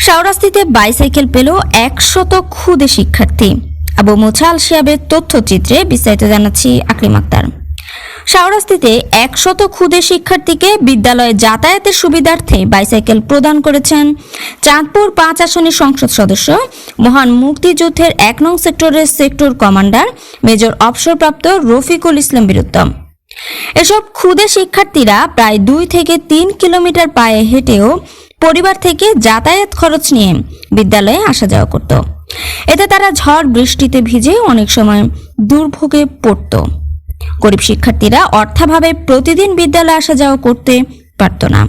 শাওরাস্তিতে bicycle পেল 100 ক্ষুদে শিক্ষার্থী। আবু মুছাল শিয়াবের তথ্যচিত্রে বিস্তারিত জানাচ্ছি আকলিম আক্তার। শাওরাস্তিতে 100 ক্ষুদে শিক্ষার্থীকে বিদ্যালয়ে যাতায়াতের সুবিধার্থে বাইসাইকেল প্রদান করেছেন চাঁদপুর 5 আসনের সংসদ সদস্য, মহান মুক্তিযুদ্ধের 1 নং সেক্টরের সেক্টর কমান্ডার মেজর অবসরপ্রাপ্ত রফিকুল ইসলাম বীরুত্তম। এসব ক্ষুদে শিক্ষার্থীরা প্রায় 2 থেকে 3 কিলোমিটার পায়ে হেঁটেও পরিবার থেকে যাতায়াত খরচ নিয়ে বিদ্যালয়ে আসা যাওয়া করত। এতে তারা ঝড় বৃষ্টিতে ভিজে অনেক সময় দুর্ভোগে পড়ত। গরিব শিক্ষার্থীরা অর্থাভাবে প্রতিদিন বিদ্যালয়ে আসা যাওয়া করতে পারত না।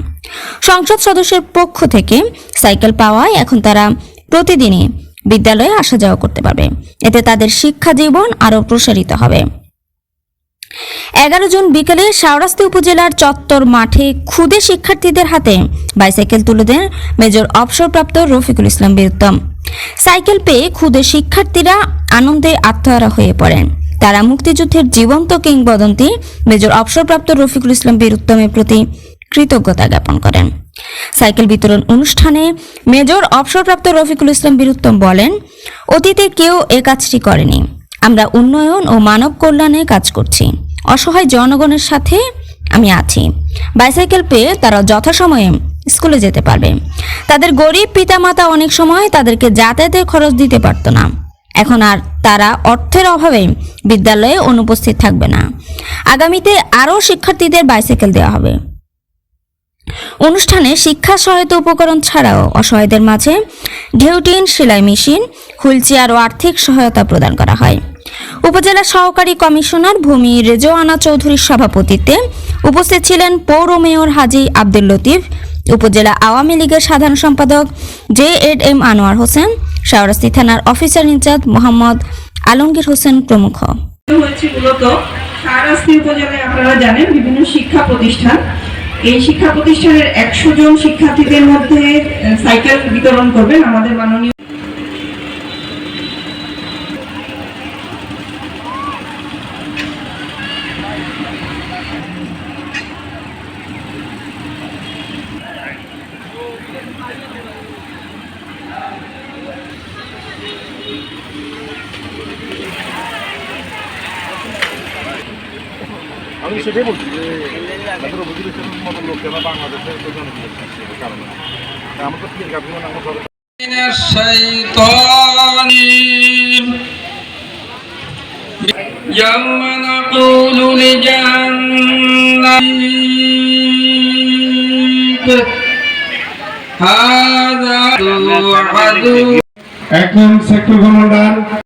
সংসদ সদস্যের পক্ষ থেকে সাইকেল পাওয়ায় এখন তারা প্রতিদিনই বিদ্যালয়ে আসা যাওয়া করতে পারবে। এতে তাদের শিক্ষা জীবন আরও প্রসারিত হবে। 11 জুন বিকেলে শাওরাস্তি উপজেলার চত্বর মাঠে ক্ষুদে শিক্ষার্থীদের হাতে বাইসাইকেল তুলে দেন মেজর অবসরপ্রাপ্ত রফিকুল ইসলাম বীরুত্তম। সাইকেল পেয়ে ক্ষুদে শিক্ষার্থীরা আনন্দে আত্মহারা হয়ে পড়েন। তারা মুক্তিযুদ্ধের জীবন্ত কিংবদন্তি মেজর অবসরপ্রাপ্ত রফিকুল ইসলাম বীরুত্তমের প্রতি কৃতজ্ঞতা জ্ঞাপন করেন। সাইকেল বিতরণ অনুষ্ঠানে মেজর অবসরপ্রাপ্ত রফিকুল ইসলাম বীরুত্তম বলেন, অতীতে কেউ এ কাজটি করেনি। আমরা উন্নয়ন ও মানব কল্যাণে কাজ করছি। অসহায় জনগণের সাথে আমি আছি। বাইসাইকেল পেয়ে তারা যথাসময়ে স্কুলে যেতে পারবে। তাদের গরিব পিতামাতা অনেক সময় তাদেরকে যাতায়াতের খরচ দিতে পারত না। এখন আর তারা অর্থের অভাবে বিদ্যালয়ে অনুপস্থিত থাকবে না। আগামীতে আরও শিক্ষার্থীদের বাইসাইকেল দেওয়া হবে। অনুষ্ঠানে শিক্ষা সহায়তা উপকরণ ছাড়াও অসহায়দের মাঝে ঢেউটিন, সেলাই মেশিন, হুইলচেয়ার ও আর্থিক সহায়তা প্রদান করা হয়। উপজেলা সহকারী কমিশনার ভূমি রেজওয়ানা চৌধুরীর সভাপতিত্বে উপস্থিত ছিলেন পৌর মেয়র হাজী আব্দুল লতিফ, উপজেলা আওয়ামী লীগের সাধারণ সম্পাদক JM আনোয়ার হোসেন, শাওরাস্তি থানার অফিসার ইনচার্জ মোহাম্মদ আলমগীর হোসেন প্রমুখ। মূলত শাওরাস্তি উপজেলায় আপনারা জানেন বিভিন্ন শিক্ষা প্রতিষ্ঠান, এই শিক্ষা প্রতিষ্ঠানের 100 জন শিক্ষার্থীদের মধ্যে সাইকেল বিতরণ করবেন আমাদের মাননীয় আমি সেটাই বলছি যে মতো লোক কেন বাংলাদেশের কারণে আমার তো ঠিক আছে يوم نقول لجهنم هذا عدو এখন সেক্টর কমান্ডার